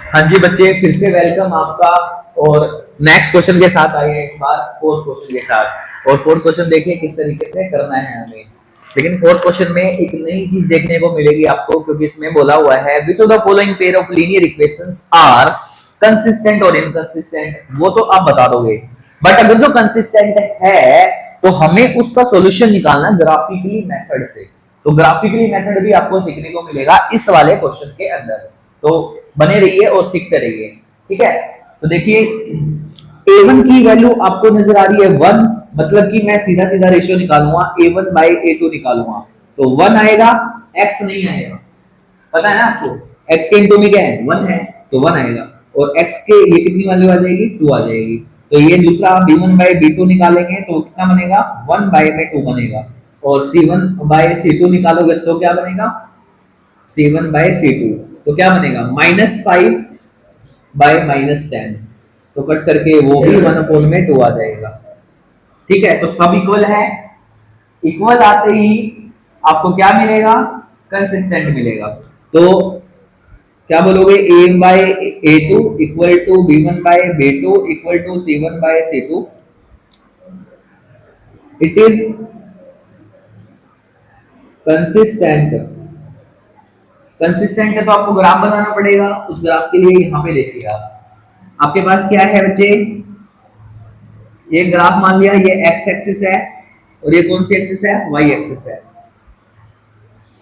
हाँ जी बच्चे, फिर से वेलकम आपका। और नेक्स्ट क्वेश्चन के साथ आए हैं इस बार फोर्थ क्वेश्चन के साथ। और फोर्थ क्वेश्चन देखिए किस तरीके से करना है हमें। लेकिन फोर्थ क्वेश्चन में एक नई चीज देखने को मिलेगी आपको, क्योंकि इसमें बोला हुआ है which of the following pair of linear equations are consistent और इनकंसिस्टेंट। वो तो आप बता दोगे, बट अगर जो कंसिस्टेंट है तो हमें उसका सॉल्यूशन निकालना ग्राफिकली मेथड से। तो ग्राफिकली मेथड भी आपको सीखने को मिलेगा इस वाले क्वेश्चन के अंदर। तो बने रहिए और सीखते रहिए, ठीक है। तो देखिए a1 की वैल्यू आपको नजर आ रही है 1, मतलब कि मैं सीधा सीधा रेशियो निकालूंगा a1 बाई a2 निकालूंगा तो 1 आएगा, x नहीं आएगा। पता है ना आपको, x के इनटू में क्या है 1 है, तो 1 आएगा। और x के ये कितनी वैल्यू आ जाएगी 2 आ जाएगी। तो ये दूसरा b1 बाई b2 निकालेंगे तो कितना बनेगा 1 बाई में 2 बनेगा। और c1 बाई c2 निकालोगे तो क्या बनेगा c1 बाई c2, तो क्या बनेगा -5 बाय -10। तो कट करके वो भी 1 में 2 आ जाएगा। ठीक है, तो सब इक्वल है। इक्वल आते ही आपको क्या मिलेगा, कंसिस्टेंट मिलेगा। तो क्या बोलोगे a by a2 equal to b1 by b2 equal to c1 by c2। It is consistent. Consistent है तो आपको ग्राफ बनाना पड़ेगा। उस ग्राफ के लिए यहां पे देखिए आपके पास क्या है बच्चे, ये ग्राफ मान लिया ये एक्स एक्सिस है और ये कौन सी एक्सिस है वाई एक्सिस है।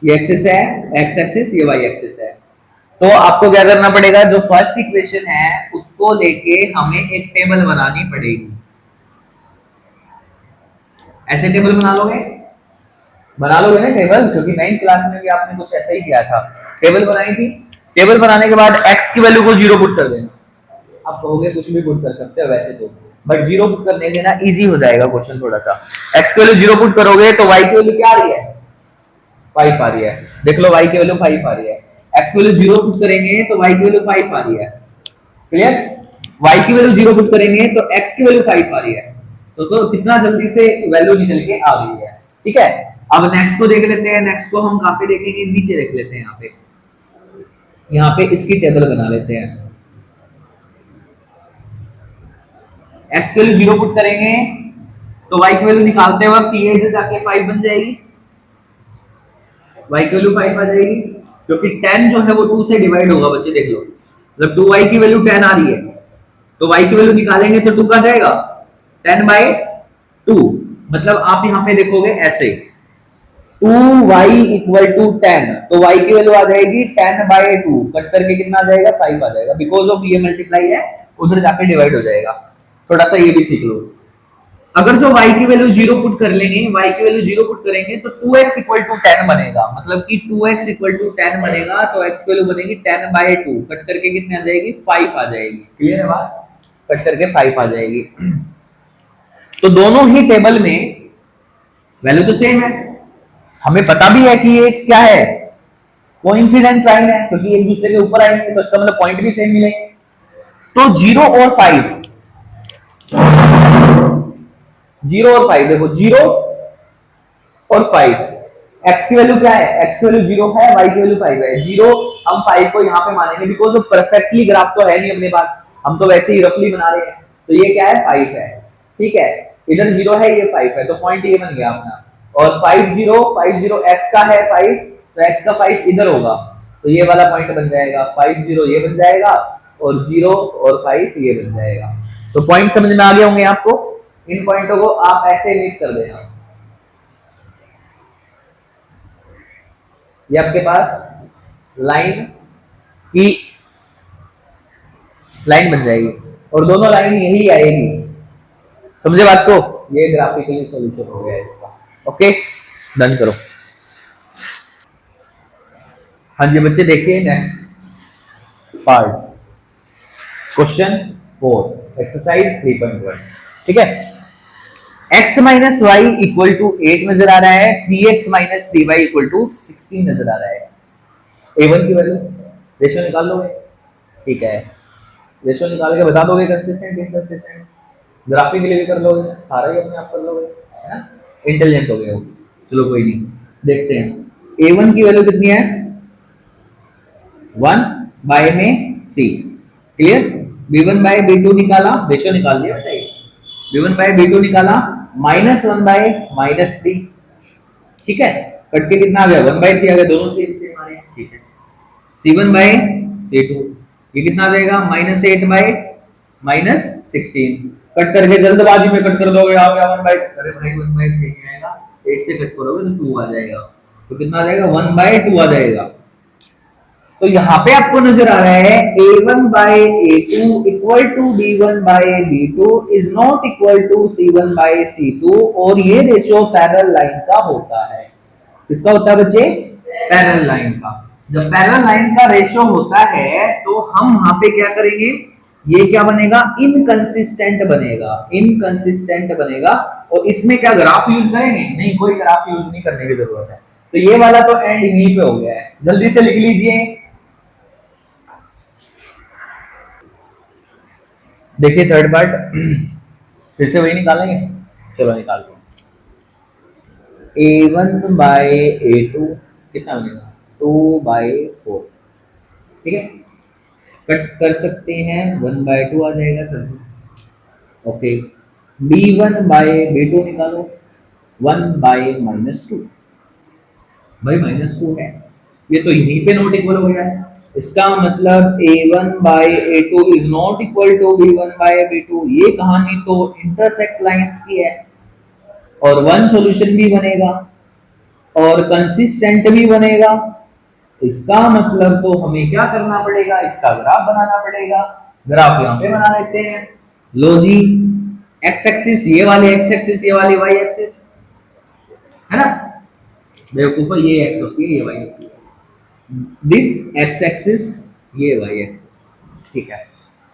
ये एक्सिस है एक्स एक्सिस, ये वाई एक्सिस है। तो आपको क्या करना पड़ेगा, जो फर्स्ट इक्वेशन है उसको लेके हमें एक टेबल बनानी पड़ेगी। ऐसे टेबल बना लोगे ना टेबल, क्योंकि 9th क्लास में भी आपने कुछ ऐसा ही किया था, टेबल बनाई थी। टेबल बनाने के बाद x की वैल्यू को 0 पुट कर देना। आप कहोगे कुछ भी पुट कर सकते हो वैसे तो, बट 0 पुट करने से ना इजी हो जाएगा क्वेश्चन थोड़ा सा। x की वैल्यू 0 पुट करोगे तो y की वैल्यू क्या आ रही है 5 आ रही है। देख लो y की वैल्यू 5 आ रही है। x की वैल्यू 0 पुट करेंगे तो y की वैल्यू 5 आ रही है। क्लियर, y की वैल्यू 0 पुट करेंगे तो x की वैल्यू 5 आ रही है। तो कितना जल्दी से वैल्यू निकल के आ गई है। ठीक है, अब नेक्स्ट को देख लेते हैं। नेक्स्ट को हम कहां पे देखेंगे, नीचे देख लेते हैं। यहाँ पे इसकी टेबल बना लेते हैं। x की वैल्यू 0 पुट करेंगे तो y की वैल्यू निकालते वक्त ये इधर जाके 5 बन जाएगी, y की वैल्यू 5 आ जाएगी, क्योंकि 10 जो है वो 2 से डिवाइड होगा। बच्चे देख लो, जब 2y की वैल्यू 10 आ रही है तो y की वैल्यू निकालेंगे तो 2 का जाएगा 10 बाय 2। मतलब आप यहाँ पे देखोगे ऐसे 2y इक्वल टू 10, तो y की वैल्यू आ जाएगी 10 बाय 2, कट करके कितना आ जाएगा 5 आ जाएगा। बिकॉज ऑफ ये मल्टीप्लाई है, उधर जाके डिवाइड हो जाएगा। थोड़ा सा ये भी सीख लो। अगर जो y की वैल्यू 0 पुट कर लेंगे, y की वैल्यू 0 पुट करेंगे तो 2x इक्वल टू 10 बनेगा। मतलब कि 2x इक्वल टू 10 बनेगा तो x की वैल्यू बनेगी 10 बाय 2, कट करके कितने आ जाएगी 5 आ जाएगी। क्लियर है बात, कट करके 5 आ जाएगी। तो दोनों ही टेबल में वैल्यू तो सेम है। हमें पता भी है कि ये क्या है, कोइंसिडेंट लाइन है, क्योंकि एक दूसरे के ऊपर आएंगे तो इसका मतलब पॉइंट भी सेम मिलेंगे। तो 0 और 5, 0 और 5 देखो, 0 और 5, x की वैल्यू क्या है, x की वैल्यू 0 है, y की वैल्यू 5 है। 0 हम 5 को यहाँ पे मानेंगे बिकॉज परफेक्टली ग्राफ तो है नहीं अपने पास, हम तो वैसे ही रफली बना रहे हैं। तो ये क्या है 5 है, ठीक है। इधर 0 है, ये 5 है, तो पॉइंट ये बन गया अपना। और 5 0 5 0 x का है 5, तो x का 5 इधर होगा, तो ये वाला पॉइंट बन जाएगा। 5 0 ये बन जाएगा और 0 और 5 ये बन जाएगा। तो पॉइंट समझ में आ गए होंगे आपको। इन पॉइंटों को आप ऐसे रीड कर देना। ये आपके पास लाइन बन जाएगी और दोनों लाइन यही आएगी। समझे बात को, ये ग्राफिकली सॉल्यूशन हो गया इसका। ओके, डन करो। हाँ जी बच्चे, देखिए नेक्स्ट पार्ट, क्वेश्चन 4 एक्सरसाइज 3.1। ठीक है, x minus y equal to 8 नजर आ रहा है, 3x minus 3y equal to 16 नजर आ रहा है। a1 की वैल्यू रेशियो निकाल लोगे, ठीक है। रेशियो निकाल के बता दोगे कंसिस्टेंट इनकंसिस्टेंट, ग्राफिकली भी कर लोगे, सारा ही अपने आप कर लोगे, है ना। इंटेलिजेंट हो गए हो। चलो कोई नहीं, देखते हैं a1 की वैल्यू कितनी है 1 बाय में 3, क्लियर। b1/b2 निकाला, रेशियो निकाल दिया बेटा, ये b1/b2 निकाला, -1/-3, ठीक है। कट के कितना आ गया, 1/3 आ गया, दोनों सेम सेम आ रहे हैं, ठीक है। C1/C2 ये कितना आ जाएगा, -8/-16। कट करके जल्दबाजी में कट कर दोगे आप, या 1/, अरे भाई 1/3 आएगा, 8 से कट करोगे तो 2 आ जाएगा, तो कितना आ जाएगा, 1/2 आ जाएगा। तो यहाँ पे आपको नजर आ रहा है A1/A2 equal to B1/B2 is not equal to C1/C2, और ये रेशियो पैरेलल लाइन का होता है। किसका होता है बच्चे, पैरेलल लाइन का। जब पैरेलल लाइन का रेशियो होता है तो हम वहां पे क्या करेंगे, ये क्या बनेगा, इनकंसिस्टेंट बनेगा, इनकंसिस्टेंट बनेगा। और इसमें क्या ग्राफ यूज करेंगे, नहीं, कोई ग्राफ यूज नहीं करने की जरूरत है। तो ये वाला तो एंड यहीं पे हो गया है, जल्दी से लिख लीजिए। देखिए थर्ड पार्ट फिर से वही निकालेंगे, चलो निकालते हैं। A1/A2 कितना बनेगा, 2/4, ठीक है। कट कर सकते हैं, 1/2 आ जाएगा सर, ओके। B1/B2 निकालो, 1/-2, भाई -2 है, ये तो यहीं पे नॉट इक्वल हो गया है। इसका मतलब A1/A2 is not equal to B1/B2। ये कहानी तो इंटरसेक्ट लाइंस की है, और वन सॉल्यूशन भी बनेगा और कंसिस्टेंट भी बनेगा। इसका मतलब तो हमें क्या करना पड़ेगा, इसका ग्राफ बनाना पड़ेगा। ग्राफ यहाँ पे बना लेते हैं, लो जी, एक्स एक्सिस ये वाली, एक्स एक्सिस ये वाली, वाई एक्सिस है ना, बेवकूफा, ये एक्स होती है, ये वाई होती है, दिस एक्स एक्सिस, ये वाई एक्सिस, ठीक है।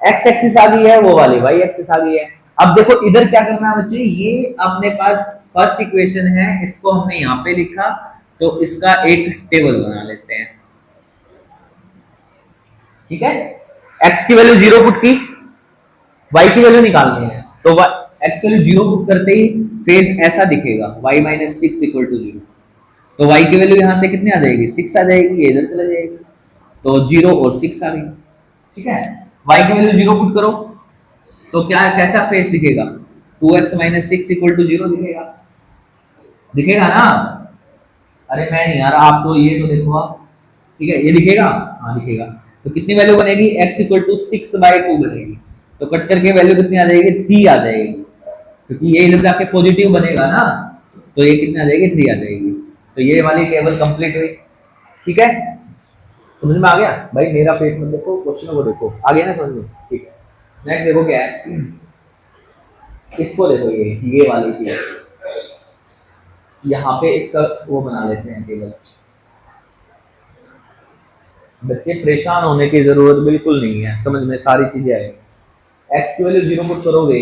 एक्स एक्सिस आ गई है, वो वाली वाई एक्सिस आ गई है। अब देखो इधर क्या करना है बच्चे, ये अपने पास फर्स्ट इक्वेशन है, इसको हमने यहाँ पे लिखा, तो इसका एक टेबल बना लेते हैं, ठीक है। x की वैल्यू 0 पुट की, y की वैल्यू निकालनी है, तो x की वैल्यू 0 पुट करते ही फेज ऐसा दिखेगा, y-6 इक्वल टू 0। तो y की वैल्यू यहां से कितनी आ जाएगी, 6 आ जाएगी, ये इधर चला जाएगी, तो 0 और 6 आ गई, ठीक है। y की वैल्यू 0 पुट करो तो क्या, कैसा फेस दिखेगा, 2x-6 इक्वल टू 0 दिखेगा, दिखेगा ना। अरे मैं नहीं यार, आप तो ये तो देखो आप, ठीक है, ये दिखेगा, हाँ दिखेगा। तो कितनी वैल्यू बनेगी, x इक्वल टू 6/2 बनेगी, तो कट करके वैल्यू कितनी आ जाएगी, 3 आ जाएगी, क्योंकि ये इधर जाके पॉजिटिव बनेगा ना, तो ये कितनी आ जाएगी, 3 आ जाएगी। तो ये वाली टेबल कंप्लीट हुई, ठीक है। समझ में आ गया भाई, मेरा फेस मत देखो, क्वेश्चन को देखो, आ गया ना समझ में, ठीक है। नेक्स्ट देखो क्या है, इसको देखो, ये वाली चीज, यहाँ पे इसका वो बना लेते हैं टेबल। बच्चे परेशान होने की जरूरत बिल्कुल नहीं है, समझ में सारी चीजें आए। x की वैल्यू 0 पुट करोगे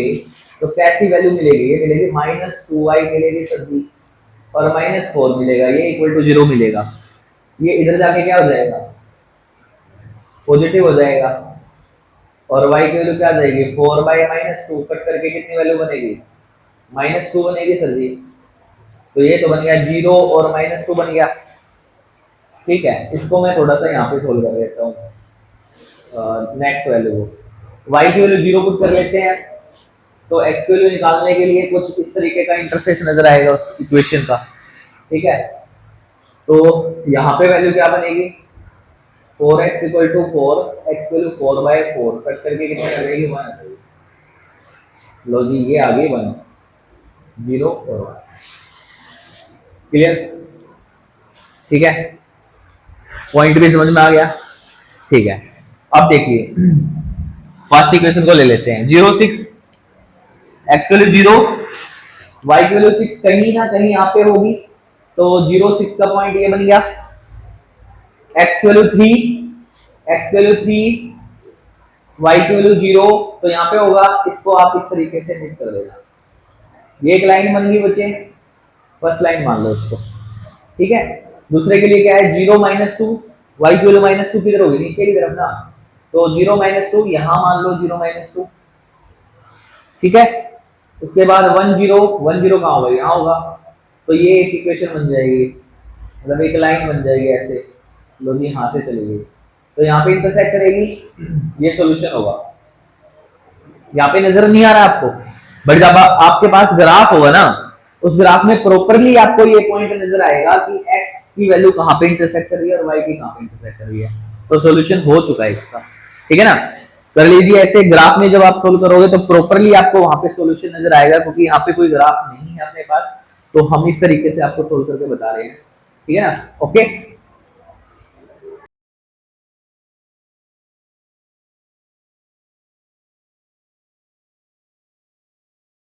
तो कैसी वैल्यू मिलेगी, ये मिलेगी -2y मिलेगी सब्जी, और -4 मिलेगा, ये इक्वल टू 0 मिलेगा। ये इधर जाके क्या हो जाएगा, पॉजिटिव हो जाएगा, और y की वैल्यू क्या आ जाएगी, 4/-2, कट करके कितनी वैल्यू बनेगी, -2 बनेगी सर जी। तो ये तो बन गया 0 और -2 बन गया, ठीक है। इसको मैं थोड़ा सा यहाँ पे सोल्व कर लेता हूँ, नेक्स्ट वैल्यू को y की वैल्यू 0 पुट कर लेते हैं, तो x की वैल्यू निकालने के लिए कुछ इस तरीके का इंटरफेस नजर आएगा उस इक्वेशन का, ठीक है। तो यहाँ पे वैल्यू क्या बनेगी, 4x equal to 4, x value 4/4, cut करके कितनी आ जाएगी, 1 आ जाएगी। लो जी, ये आ गई 1, 0 और 1, क्लियर, ठीक है। पॉइंट भी समझ में आ गया, ठीक है। अब देखिए फर्स्ट इक्वेशन को ले लेते हैं, 0 6, x की वैल्यू 0, y की वैल्यू 6, कहीं ना कहीं यहाँ पे होगी, तो 0 6 का पॉइंट ये बन गया। x की वैल्यू 3, x की वैल्यू 3, y की वैल्यू 0, तो यहाँ पे होगा, इसको आप इस तरीके से हिट कर देना, ये एक लाइन बन गई बच्चे, फर्स्ट लाइन मान लो इसको, ठीक है। दूसरे के लिए क्या है, 0 -2, y की वैल्यू -2 किधर होगी, नीचे की तरफ ना, तो 0 -2 यहां मान लो, 0 -2, ठीक है। उसके बाद 1 0, 1 0 कहां होगा, यहां होगा, तो ये एक इक्वेशन बन जाएगी, मतलब एक लाइन बन जाएगी ऐसे, लो जी यहां से चली गई, तो यहाँ पे इंटरसेक्ट करेगी, ये सॉल्यूशन होगा। यहाँ पे नजर नहीं आ रहा आपको, बट जब आपके पास ग्राफ होगा ना, उस ग्राफ में प्रॉपरली आपको ये पॉइंट नजर आएगा कि x की वैल्यू कहाँ पे इंटरसेक्ट कर रही है और y की कहाँ पे इंटरसेक्ट कर रही है, तो सॉल्यूशन हो चुका है इसका। ठीक है ना, कर लीजिए ऐसे ग्राफ में जब आप सोल्व करोगे तो प्रॉपरली आपको वहां पे सॉल्यूशन नजर आएगा, क्योंकि यहाँ पे कोई ग्राफ नहीं है अपने पास, तो हम इस तरीके से आपको सोल्व करके बता रहे हैं। ठीक है ना, ओके।